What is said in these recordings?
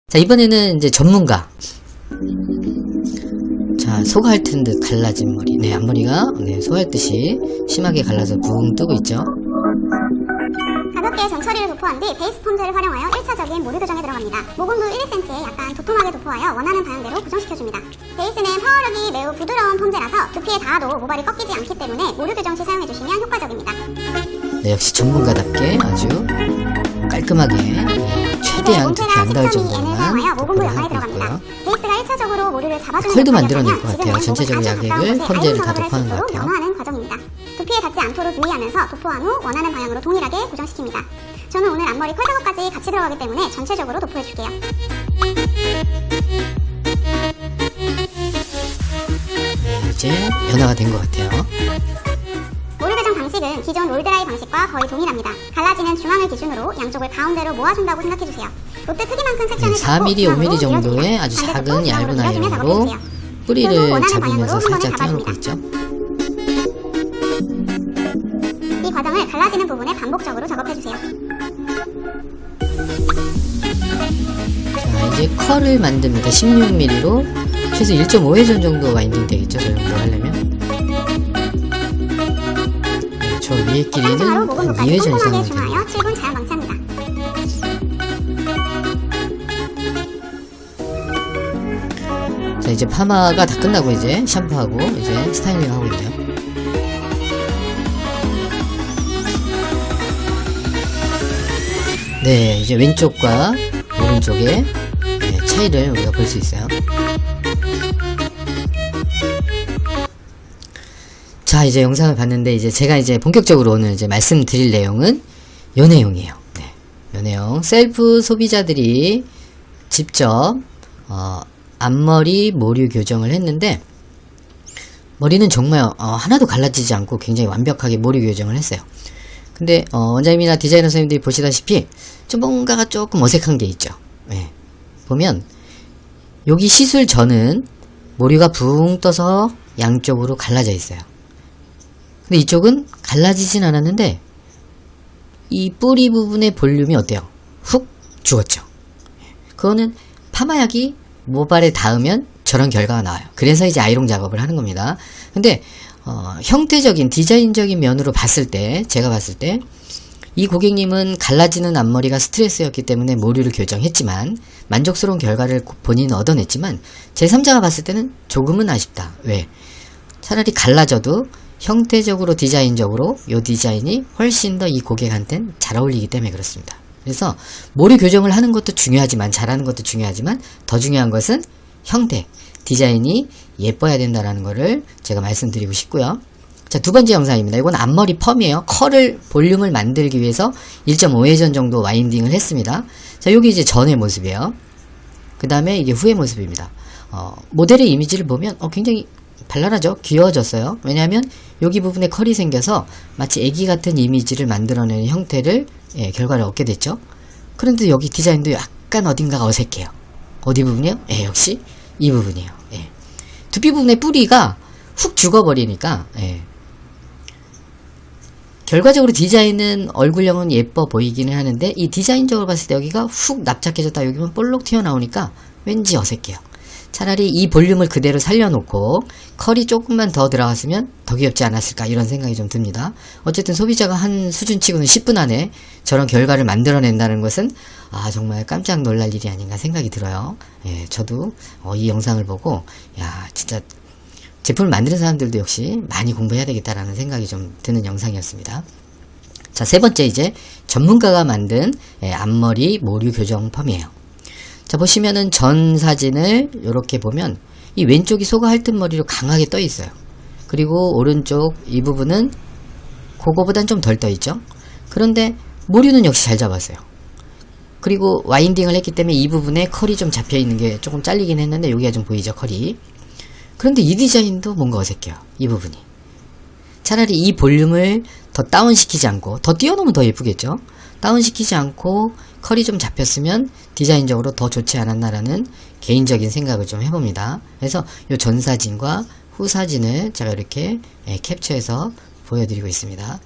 자, 이번에는 이제 전문가. 자, 소가할 듯 갈라진 머리. 네, 앞머리가 소갈 듯이 심하게 갈라서 붕 뜨고 있죠. 가볍게 전처리를 도포한 뒤 베이스 펌제를 활용하여 1차적인 모드 교정에 들어갑니다. 모공부 1cm에 약간 도톰하게 도포하여 원하는 방향대로 고정시켜줍니다. 베이스는 파워력이 매우 부드러운 펌제라서 두피에 닿아도 모발이 꺾이지 않기 때문에 모드 교정 시 사용해주시면 효과적입니다. 네, 역시 전문가답게 아주 깔끔하게 최대한 두피 안 닿을 정도로만 모공부 연마에 도포를 하고 들어갑니다. 있고요. 베이스가 1차적으로 모드를 잡아주는 컬도 만들어낼 것 같아요. 전체적으로 약액을 펌제를 다 도포하는 것 같아요. 연화하는 과정입니다. 두피에 닿지 않도록 유의하면서 도포한 후 원하는 방향으로 동일하게 고정시킵니다. 저는 오늘 앞머리 컬 작업까지 같이 들어가기 때문에 전체적으로 도포해줄게요. 이제 연화가 된 것 같아요. 모드 교정 방식은 기존 롤드라이 방식과 거의 동일합니다. 갈라지는 중앙을 기준으로 양쪽을 가운데로 모아준다고 생각해주세요. 롯데 크기만큼 섹션을 4mm, 5mm 정도의 아주 작은 얇은 아이론으로 뿌리를 잡으면서 살짝 떼어놓고 있죠. 이 과정을 갈라지는 부분에 반복적으로 작업해주세요. 자, 이제 컬을 만듭니다. 16mm로 최소 1.5회전 정도 와인딩 되겠죠, 저 정도 하려면. 네, 저 위에 길이는 한 2회전 이상은 됩니다. 7분 자연 방치합니다. 자, 이제 파마가 다 끝나고 이제 샴푸하고 이제 스타일링 하고 있네요. 네, 이제 왼쪽과 오른쪽의 차이를 우리가 볼 수 있어요. 자, 이제 영상을 봤는데 이제 제가 이제 본격적으로 오늘 이제 말씀드릴 내용은 요 내용이에요. 네, 요 내용. 셀프 소비자들이 직접 앞머리 모류 교정을 했는데 머리는 정말 하나도 갈라지지 않고 굉장히 완벽하게 모류 교정을 했어요. 근데 원장님이나 디자이너 선생님들이 보시다시피 좀 뭔가가 조금 어색한 게 있죠. 네. 보면 여기 시술 전은 모류가 붕 떠서 양쪽으로 갈라져 있어요. 근데 이쪽은 갈라지진 않았는데 이 뿌리 부분의 볼륨이 어때요? 훅 죽었죠. 그거는 파마약이 모발에 닿으면 저런 결과가 나와요. 그래서 이제 아이롱 작업을 하는 겁니다. 근데 형태적인 디자인적인 면으로 봤을 때, 제가 봤을 때 이 고객님은 갈라지는 앞머리가 스트레스였기 때문에 모류를 교정했지만 만족스러운 결과를 본인은 얻어냈지만 제3자가 봤을 때는 조금은 아쉽다. 왜? 차라리 갈라져도 형태적으로 디자인적으로 이 디자인이 훨씬 더 이 고객한테는 잘 어울리기 때문에 그렇습니다. 그래서 모류 교정을 하는 것도 중요하지만, 잘하는 것도 중요하지만 더 중요한 것은 형태, 디자인이 예뻐야 된다는 거를 제가 말씀드리고 싶고요. 자, 두 번째 영상입니다. 이건 앞머리 펌이에요. 컬을, 볼륨을 만들기 위해서 1.5회전 정도 와인딩을 했습니다. 자, 여기 이제 전의 모습이에요. 그 다음에 이게 후의 모습입니다. 모델의 이미지를 보면 굉장히 발랄하죠? 귀여워졌어요. 왜냐하면 여기 부분에 컬이 생겨서 마치 애기 같은 이미지를 만들어내는 형태를, 결과를 얻게 됐죠. 그런데 여기 디자인도 약간 어딘가가 어색해요. 어디 부분이요? 역시 이 부분이에요. 두피 부분의 뿌리가 훅 죽어버리니까, 결과적으로 디자인은 얼굴형은 예뻐 보이기는 하는데 이 디자인적으로 봤을 때 여기가 훅 납작해졌다 여기만 볼록 튀어나오니까 왠지 어색해요. 차라리 이 볼륨을 그대로 살려놓고 컬이 조금만 더 들어갔으면 더 귀엽지 않았을까 이런 생각이 좀 듭니다. 어쨌든 소비자가 한 수준치고는 10분 안에 저런 결과를 만들어낸다는 것은 정말 깜짝 놀랄 일이 아닌가 생각이 들어요. 저도 이 영상을 보고 진짜 제품을 만드는 사람들도 역시 많이 공부해야 되겠다라는 생각이 좀 드는 영상이었습니다. 자, 세 번째 이제 전문가가 만든 앞머리 모류 교정 펌이에요. 자, 보시면은 전 사진을 이렇게 보면 이 왼쪽이 소가 핥은 머리로 강하게 떠 있어요. 그리고 오른쪽 이 부분은 그거보단 좀 덜 떠 있죠. 그런데 모류는 역시 잘 잡았어요. 그리고 와인딩을 했기 때문에 이 부분에 컬이 좀 잡혀 있는 게 조금 잘리긴 했는데 여기가 좀 보이죠, 컬이. 그런데 이 디자인도 뭔가 어색해요, 이 부분이. 차라리 이 볼륨을 더 다운시키지 않고, 더 띄워놓으면 더 예쁘겠죠. 다운시키지 않고 컬이 좀 잡혔으면 디자인적으로 더 좋지 않았나라는 개인적인 생각을 좀 해봅니다. 그래서 이 전 사진과 후 사진을 제가 이렇게 캡처해서 보여드리고 있습니다.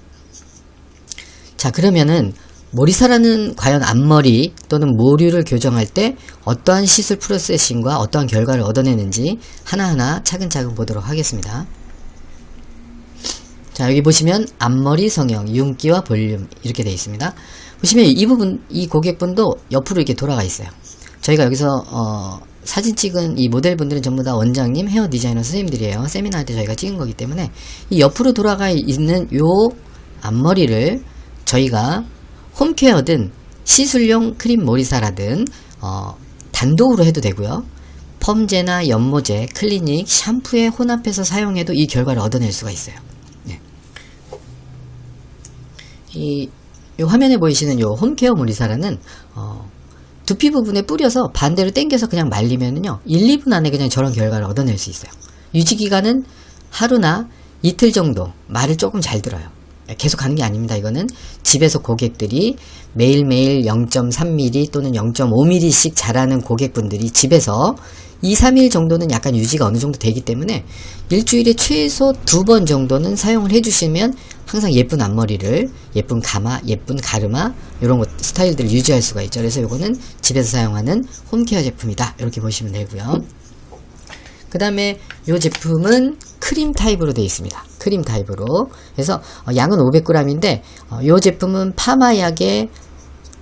자, 그러면은 모리사라는 과연 앞머리 또는 모류를 교정할 때 어떠한 시술 프로세싱과 어떠한 결과를 얻어내는지 하나하나 차근차근 보도록 하겠습니다. 자, 여기 보시면 앞머리 성형, 윤기와 볼륨 이렇게 되어 있습니다. 보시면 이 부분, 이 고객분도 옆으로 이렇게 돌아가 있어요. 저희가 여기서 사진 찍은 이 모델분들은 전부 다 원장님, 헤어 디자이너 선생님들이에요. 세미나 할 때 저희가 찍은 거기 때문에 이 옆으로 돌아가 있는 요 앞머리를 저희가 홈케어든 시술용 크림 모리사라든 단독으로 해도 되고요. 펌제나 연모제, 클리닉, 샴푸에 혼합해서 사용해도 이 결과를 얻어낼 수가 있어요. 네. 이 화면에 보이시는 요 홈케어 모리사라는 두피 부분에 뿌려서 반대로 당겨서 그냥 말리면은요 1, 2분 안에 그냥 저런 결과를 얻어낼 수 있어요. 유지기간은 하루나 이틀 정도. 말을 조금 잘 들어요. 계속 하는 게 아닙니다. 이거는 집에서 고객들이 매일매일 0.3mm 또는 0.5mm씩 자라는 고객분들이 집에서 2, 3일 정도는 약간 유지가 어느 정도 되기 때문에 일주일에 최소 2번 정도는 사용을 해주시면 항상 예쁜 앞머리를, 예쁜 가마, 예쁜 가르마 이런 것 스타일들을 유지할 수가 있죠. 그래서 이거는 집에서 사용하는 홈케어 제품이다 이렇게 보시면 되고요. 그 다음에 이 제품은 크림 타입으로 되어 있습니다. 크림 타입으로. 그래서 양은 500g인데 이 제품은 파마약의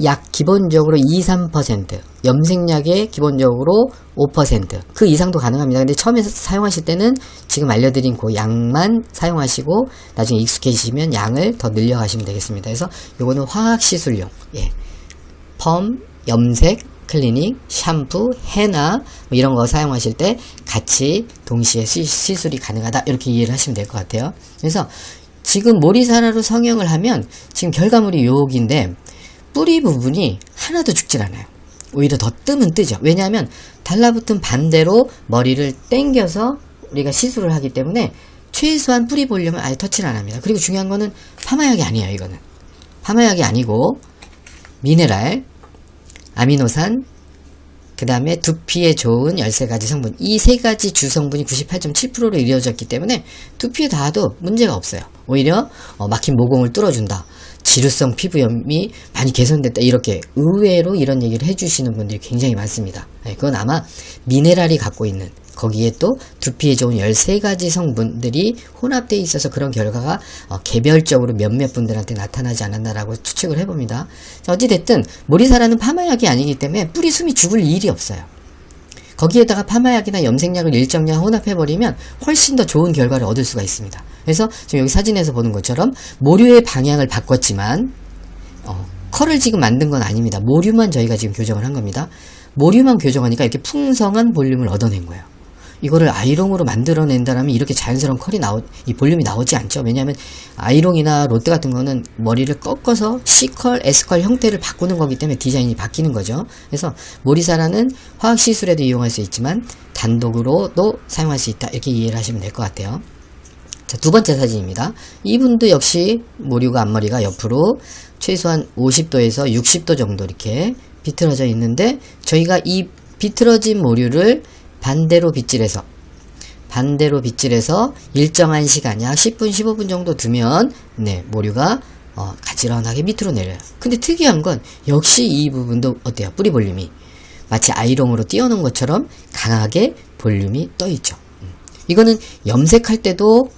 약 기본적으로 2-3%, 염색약의 기본적으로 5%, 그 이상도 가능합니다. 근데 처음에 사용하실 때는 지금 알려드린 그 양만 사용하시고 나중에 익숙해지시면 양을 더 늘려가시면 되겠습니다. 그래서 요거는 화학시술용, 예. 펌, 염색, 클리닉, 샴푸, 헤나 뭐 이런 거 사용하실 때 같이 동시에 시술이 가능하다 이렇게 이해를 하시면 될 것 같아요. 그래서 지금 모리사라로 성형을 하면 지금 결과물이 요긴데 뿌리 부분이 하나도 죽질 않아요. 오히려 더 뜨면 뜨죠. 왜냐하면 달라붙은 반대로 머리를 당겨서 우리가 시술을 하기 때문에 최소한 뿌리 볼륨을 아예 터치를 안 합니다. 그리고 중요한 거는 파마약이 아니에요. 이거는 파마약이 아니고 미네랄, 아미노산, 그 다음에 두피에 좋은 13가지 성분, 이 3가지 주성분이 98.7%로 이루어졌기 때문에 두피에 닿아도 문제가 없어요. 오히려 막힌 모공을 뚫어준다, 지루성 피부염이 많이 개선됐다, 이렇게 의외로 이런 얘기를 해주시는 분들이 굉장히 많습니다. 그건 아마 미네랄이 갖고 있는, 거기에 또 두피에 좋은 13가지 성분들이 혼합되어 있어서 그런 결과가 개별적으로 몇몇 분들한테 나타나지 않았나라고 추측을 해봅니다. 자, 어찌됐든 모리사라는 파마약이 아니기 때문에 뿌리 숨이 죽을 일이 없어요. 거기에다가 파마약이나 염색약을 일정량 혼합해버리면 훨씬 더 좋은 결과를 얻을 수가 있습니다. 그래서 지금 여기 사진에서 보는 것처럼 모류의 방향을 바꿨지만 컬을 지금 만든 건 아닙니다. 모류만 저희가 지금 교정을 한 겁니다. 모류만 교정하니까 이렇게 풍성한 볼륨을 얻어낸 거예요. 이거를 아이롱으로 만들어낸다라면 이렇게 자연스러운 컬이 이 볼륨이 나오지 않죠. 왜냐하면 아이롱이나 롯데 같은 거는 머리를 꺾어서 C컬, S컬 형태를 바꾸는 거기 때문에 디자인이 바뀌는 거죠. 그래서 모리사라는 화학시술에도 이용할 수 있지만 단독으로도 사용할 수 있다, 이렇게 이해를 하시면 될 것 같아요. 자, 두 번째 사진입니다. 이분도 역시 모류가 앞머리가 옆으로 최소한 50도에서 60도 정도 이렇게 비틀어져 있는데 저희가 이 비틀어진 모류를 반대로 빗질해서 일정한 시간, 약 10분, 15분 정도 두면 모류가 가지런하게 밑으로 내려요. 근데 특이한 건 역시 이 부분도 어때요? 뿌리 볼륨이 마치 아이롱으로 띄워놓은 것처럼 강하게 볼륨이 떠있죠. 이거는 염색할 때도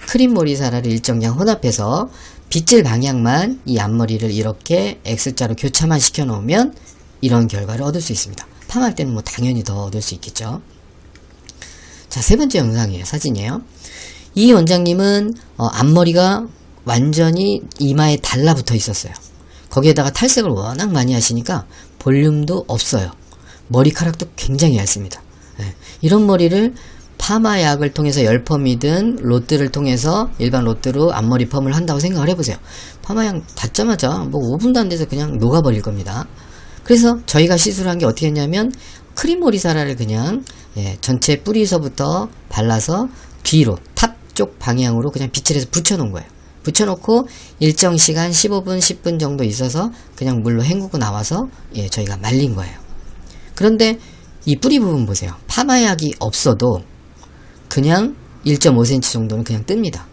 크림 모리사라를 일정량 혼합해서 빗질 방향만 이 앞머리를 이렇게 X자로 교차만 시켜 놓으면 이런 결과를 얻을 수 있습니다. 파마할 때는 뭐 당연히 더 얻을 수 있겠죠. 자, 세 번째 영상이에요. 사진이에요. 이 원장님은 앞머리가 완전히 이마에 달라붙어 있었어요. 거기에다가 탈색을 워낙 많이 하시니까 볼륨도 없어요. 머리카락도 굉장히 얇습니다. 이런 머리를 파마약을 통해서 열펌이든 로트를 통해서 일반 로트로 앞머리 펌을 한다고 생각을 해보세요. 파마약 닿자마자 뭐 5분도 안 돼서 그냥 녹아버릴 겁니다. 그래서 저희가 시술한 게 어떻게 했냐면 크림 모리사라를 그냥 전체 뿌리서부터 발라서 뒤로 탑 쪽 방향으로 그냥 빗질해서 붙여놓은 거예요. 붙여놓고 일정 시간 15분, 10분 정도 있어서 그냥 물로 헹구고 나와서 저희가 말린 거예요. 그런데 이 뿌리 부분 보세요. 파마약이 없어도 그냥 1.5cm 정도는 그냥 뜹니다.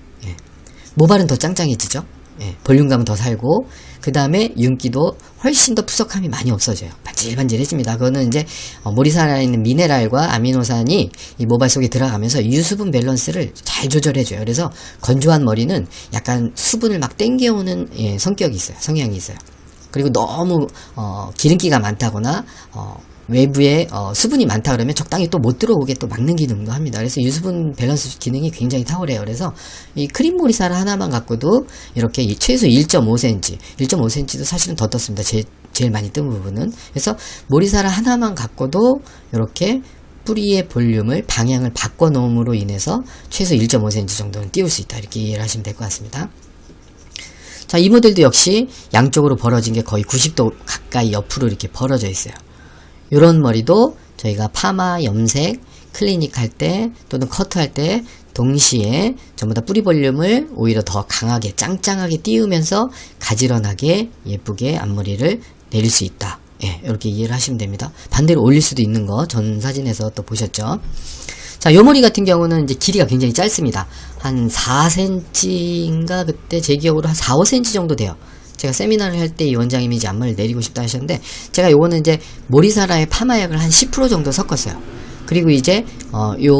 모발은 더 짱짱해지죠. 예, 볼륨감은 더 살고, 그 다음에 윤기도 훨씬 더 푸석함이 많이 없어져요. 반질반질해집니다. 그거는 이제 모리사라에 있는 미네랄과 아미노산이 이 모발 속에 들어가면서 유수분 밸런스를 잘 조절해줘요. 그래서 건조한 머리는 약간 수분을 막 땡겨오는 예, 성격이 있어요. 성향이 있어요. 그리고 너무 기름기가 많다거나 외부에 수분이 많다 그러면 적당히 또 못 들어오게 또 막는 기능도 합니다. 그래서 유수분 밸런스 기능이 굉장히 탁월해요. 그래서 이 크림 모리사라 하나만 갖고도 이렇게 최소 1.5cm, 1.5cm도 사실은 더 떴습니다. 제일 많이 뜬 부분은. 그래서 모리사라 하나만 갖고도 이렇게 뿌리의 볼륨을 방향을 바꿔 놓음으로 인해서 최소 1.5cm 정도는 띄울 수 있다. 이렇게 이해를 하시면 될 것 같습니다. 자, 이 모델도 역시 양쪽으로 벌어진 게 거의 90도 가까이 옆으로 이렇게 벌어져 있어요. 요런 머리도 저희가 파마, 염색, 클리닉 할 때 또는 커트 할 때 동시에 전부 다 뿌리 볼륨을 오히려 더 강하게 짱짱하게 띄우면서 가지런하게 예쁘게 앞머리를 내릴 수 있다. 예, 이렇게 이해를 하시면 됩니다. 반대로 올릴 수도 있는 거 전 사진에서 또 보셨죠. 자, 요 머리 같은 경우는 이제 길이가 굉장히 짧습니다. 한 4cm인가 그때 제 기억으로 한 4, 5cm 정도 돼요. 제가 세미나를 할 때 이 원장님이 이제 앞머리를 내리고 싶다 하셨는데, 제가 요거는 이제 모리사라의 파마약을 한 10% 정도 섞었어요. 그리고 이제 요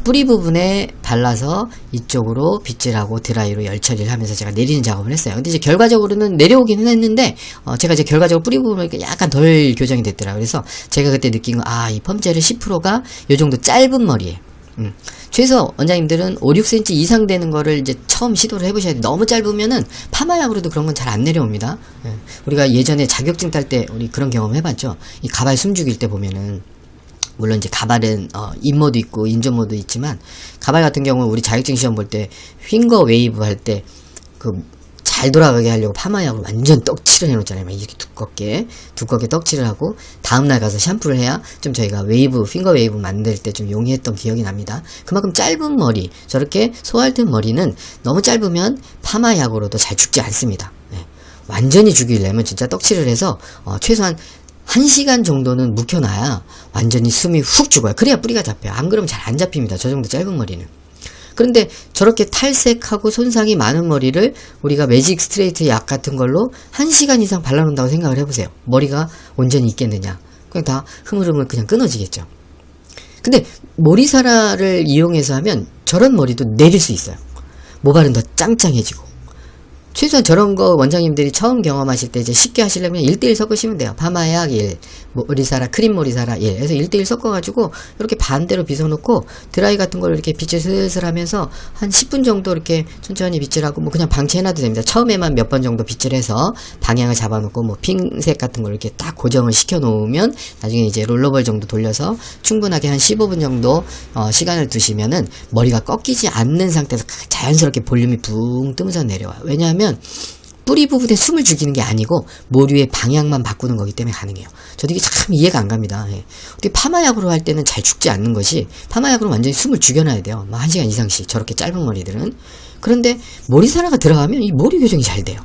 뿌리 부분에 발라서 이쪽으로 빗질하고 드라이로 열 처리를 하면서 제가 내리는 작업을 했어요. 근데 이제 결과적으로는 내려오기는 했는데 제가 이제 결과적으로 뿌리 부분을 약간 덜 교정이 됐더라고요. 그래서 제가 그때 느낀 건 이 펌젤의 10%가 요 정도 짧은 머리에 최소 원장님들은 5, 6cm 이상 되는 거를 이제 처음 시도를 해보셔야 돼요. 너무 짧으면은 파마약으로도 그런 건 잘 안 내려옵니다. 예. 우리가 예전에 자격증 딸 때 우리 그런 경험 해봤죠. 이 가발 숨 죽일 때 보면은, 물론 이제 가발은 인모도 있고 인조모도 있지만, 가발 같은 경우는 우리 자격증 시험 볼 때 핑거 웨이브 할 때 잘 돌아가게 하려고 파마약으로 완전 떡칠을 해놓잖아요. 막 이렇게 두껍게 떡칠을 하고 다음날 가서 샴푸를 해야 좀 저희가 핑거 웨이브 만들 때 좀 용이했던 기억이 납니다. 그만큼 짧은 머리, 저렇게 소알튼 머리는 너무 짧으면 파마약으로도 잘 죽지 않습니다. 네. 완전히 죽이려면 진짜 떡칠을 해서 최소한 1시간 정도는 묵혀놔야 완전히 숨이 훅 죽어요. 그래야 뿌리가 잡혀요. 안 그러면 잘 안 잡힙니다. 저 정도 짧은 머리는. 그런데 저렇게 탈색하고 손상이 많은 머리를 우리가 매직 스트레이트 약 같은 걸로 1시간 이상 발라놓는다고 생각을 해보세요. 머리가 온전히 있겠느냐. 그냥 다 흐물흐물 그냥 끊어지겠죠. 근데 모리사라를 이용해서 하면 저런 머리도 내릴 수 있어요. 모발은 더 짱짱해지고. 최소한 저런 거 원장님들이 처음 경험하실 때 이제 쉽게 하시려면 1:1 섞으시면 돼요. 파마약 1, 모리사라, 크림 모리사라 1. 그래서 1:1 섞어가지고 이렇게 반대로 빗어놓고 드라이 같은 걸 이렇게 빗질 슬슬 하면서 한 10분 정도 이렇게 천천히 빗질하고 뭐 그냥 방치해놔도 됩니다. 처음에만 몇 번 정도 빗질해서 방향을 잡아놓고 뭐 핑색 같은 걸 이렇게 딱 고정을 시켜놓으면 나중에 이제 롤러볼 정도 돌려서 충분하게 한 15분 정도 시간을 두시면은 머리가 꺾이지 않는 상태에서 자연스럽게 볼륨이 붕 뜨면서 내려와요. 왜냐하면 뿌리 부분에 숨을 죽이는 게 아니고 모류의 방향만 바꾸는 거기 때문에 가능해요. 저도 이게 참 이해가 안 갑니다. 예. 어떻게 파마약으로 할 때는 잘 죽지 않는 것이, 파마약으로 완전히 숨을 죽여놔야 돼요. 뭐 1시간 이상씩 저렇게 짧은 머리들은. 그런데 모리사라가 들어가면 이 모류 교정이 잘 돼요.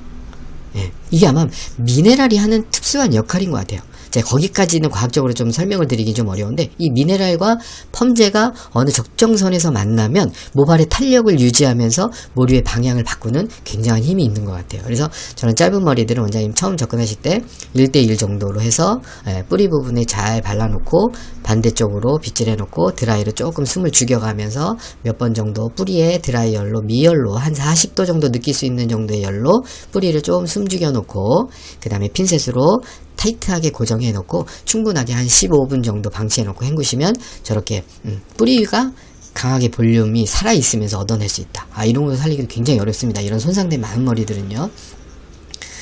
예. 이게 아마 미네랄이 하는 특수한 역할인 것 같아요. 제가 거기까지는 과학적으로 좀 설명을 드리기 좀 어려운데, 이 미네랄과 펌제가 어느 적정선에서 만나면 모발의 탄력을 유지하면서 모류의 방향을 바꾸는 굉장한 힘이 있는 것 같아요. 그래서 저는 짧은 머리들은 원장님 처음 접근하실 때 1:1 정도로 해서 뿌리 부분에 잘 발라놓고 반대쪽으로 빗질해놓고 드라이로 조금 숨을 죽여가면서 몇 번 정도 뿌리에 드라이 열로, 미열로 한 40도 정도 느낄 수 있는 정도의 열로 뿌리를 좀 숨 죽여놓고, 그 다음에 핀셋으로 타이트하게 고정해 놓고 충분하게 한 15분 정도 방치해 놓고 헹구시면 저렇게 뿌리가 강하게 볼륨이 살아있으면서 얻어낼 수 있다. 이런 거 살리기도 굉장히 어렵습니다. 이런 손상된 많은 머리들은요.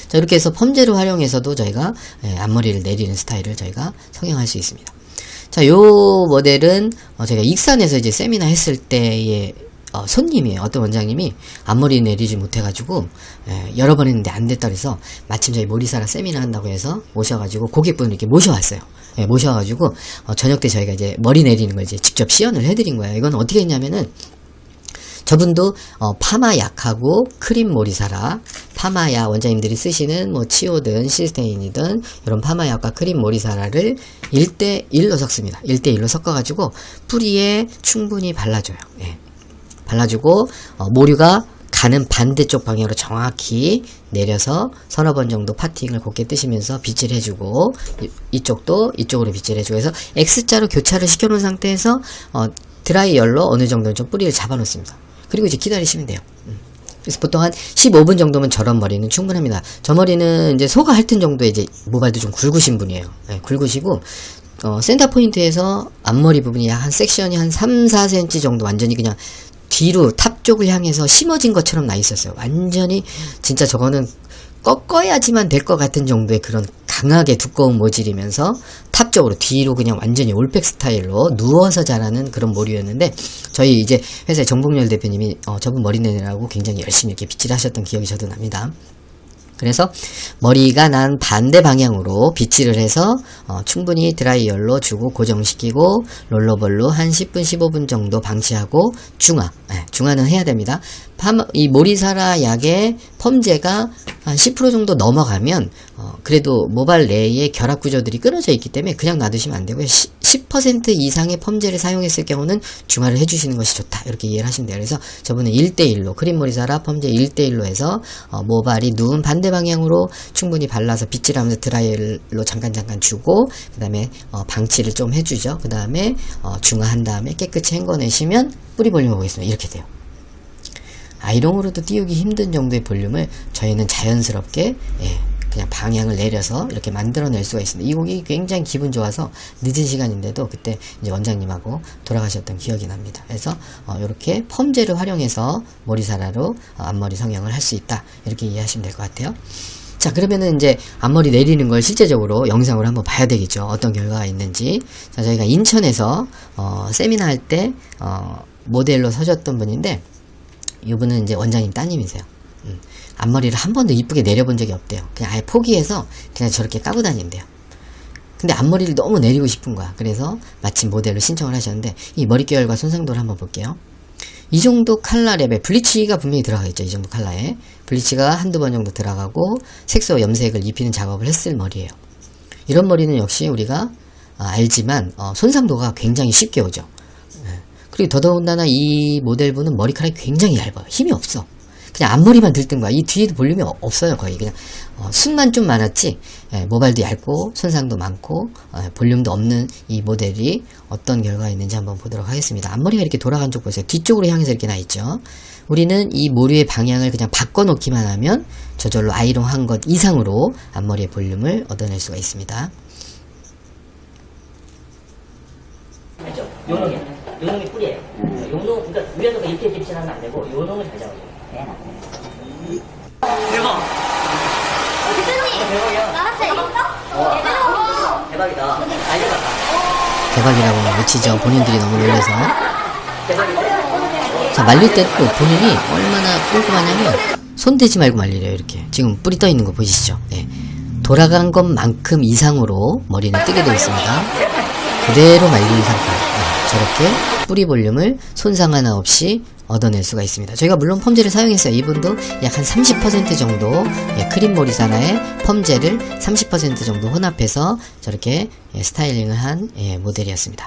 자, 이렇게 해서 펌제를 활용해서도 저희가 앞머리를 내리는 스타일을 저희가 성형할 수 있습니다. 자, 요 모델은 제가 익산에서 이제 세미나 했을 때의 손님이에요. 어떤 원장님이 앞머리 내리지 못해가지고 여러 번 했는데 안 됐다 그래서 마침 저희 모리사라 세미나 한다고 해서 모셔가지고 고객분을 이렇게 모셔왔어요. 모셔가지고 저녁 때 저희가 이제 머리 내리는 걸 이제 직접 시연을 해드린 거예요. 이건 어떻게 했냐면은, 저분도 파마약하고 크림 모리사라, 파마약 원장님들이 쓰시는 뭐 치오든 시스테인이든 이런 파마약과 크림 모리사라를 1:1로 섞습니다. 1:1로 섞어가지고 뿌리에 충분히 발라줘요. 발라주고 모류가 가는 반대쪽 방향으로 정확히 내려서 서너 번 정도 파팅을 곱게 뜨시면서 빗질 해주고 이쪽도 이쪽으로 빗질 해주고 해서 X자로 교차를 시켜놓은 상태에서 드라이열로 어느 정도는 좀 뿌리를 잡아놓습니다. 그리고 이제 기다리시면 돼요. 그래서 보통 한 15분 정도면 저런 머리는 충분합니다. 저 머리는 이제 소가 핥은 정도의 이제 모발도 좀 굵으신 분이에요. 네, 굵으시고 센터 포인트에서 앞머리 부분이 한 섹션이 한 3, 4cm 정도 완전히 그냥 뒤로 탑 쪽을 향해서 심어진 것처럼 나 있었어요. 완전히 진짜 저거는 꺾어야지만 될 것 같은 정도의 그런 강하게 두꺼운 모질이면서 탑 쪽으로 뒤로 그냥 완전히 올백 스타일로 누워서 자라는 그런 머리였는데 저희 이제 회사의 정봉열 대표님이 저분 머리 내느라고 굉장히 열심히 이렇게 빗질 하셨던 기억이 저도 납니다. 그래서 머리가 난 반대 방향으로 빗질을 해서 충분히 드라이열로 주고 고정시키고 롤러볼로 한 10분 15분 정도 방치하고 중화는 해야 됩니다. 이 모리사라 약의 펌제가 한 10% 정도 넘어가면 그래도 모발 내에 결합 구조들이 끊어져 있기 때문에 그냥 놔두시면 안 되고요. 10% 이상의 펌제를 사용했을 경우는 중화를 해주시는 것이 좋다. 이렇게 이해를 하시면 돼요. 그래서 저분은 1대1로 크림 모리사라 펌제 1대1로 해서 모발이 누운 반대 방향으로 충분히 발라서 빗질하면서 드라이로 잠깐 주고 그 다음에 방치를 좀 해주죠. 그 다음에 중화한 다음에 깨끗이 헹궈내시면 뿌리 볼륨을 보겠습니다. 이렇게 돼요. 아이롱으로도 띄우기 힘든 정도의 볼륨을 저희는 자연스럽게 그냥 방향을 내려서 이렇게 만들어낼 수가 있습니다. 이 곡이 굉장히 기분 좋아서 늦은 시간인데도 그때 이제 원장님하고 돌아가셨던 기억이 납니다. 그래서 이렇게 펌제를 활용해서 모리사라로 앞머리 성형을 할 수 있다. 이렇게 이해하시면 될 것 같아요. 자, 그러면은 이제 앞머리 내리는 걸 실제적으로 영상으로 한번 봐야 되겠죠. 어떤 결과가 있는지. 자, 저희가 인천에서 세미나 할 때 모델로 서셨던 분인데 이분은 이제 원장님 따님이세요. 앞머리를 한 번도 이쁘게 내려본 적이 없대요. 그냥 아예 포기해서 그냥 저렇게 까고 다닌대요. 근데 앞머리를 너무 내리고 싶은 거야. 그래서 마침 모델로 신청을 하셨는데 이 머릿결과 손상도를 한번 볼게요. 이 정도 칼라 랩에 블리치가 분명히 들어가겠죠. 이 정도 칼라에 블리치가 한두 번 정도 들어가고 색소 염색을 입히는 작업을 했을 머리예요. 이런 머리는 역시 우리가 알지만 손상도가 굉장히 쉽게 오죠. 그리고 더더군다나 이 모델분은 머리카락이 굉장히 얇아요. 힘이 없어. 그냥 앞머리만 들뜬 거야. 이 뒤에도 볼륨이 없어요. 거의 그냥 숱만 좀 많았지 모발도 얇고 손상도 많고 볼륨도 없는 이 모델이 어떤 결과가 있는지 한번 보도록 하겠습니다. 앞머리가 이렇게 돌아간 쪽 보세요. 뒤쪽으로 향해서 이렇게 나 있죠. 우리는 이 모류의 방향을 그냥 바꿔놓기만 하면 저절로 아이롱한 것 이상으로 앞머리의 볼륨을 얻어낼 수가 있습니다. 알죠? 요놈이 뿌리예요. 요놈, 그러니까 위에서 이렇게 빗질하면 안 되고 요놈을 잘 잡아요. 대박! 대박이야. 나왔어요. 대박이다. 알려봤다. 대박이라고 외치죠. 본인들이 너무 놀라서. 대박이다. 자, 말릴 때도 본인이 얼마나 꼼꼼하냐면 손대지 말고 말리래요. 이렇게 지금 뿌리 떠 있는 거 보이시죠? 네. 돌아간 것만큼 이상으로 머리는 뜨게 되어 있습니다. 그대로 말린 상태. 저렇게 뿌리 볼륨을 손상 하나 없이 얻어낼 수가 있습니다. 저희가 물론 펌제를 사용했어요. 이분도 약 한 30% 정도 크림 모리사라의 펌제를 30% 정도 혼합해서 저렇게 스타일링을 한 모델이었습니다.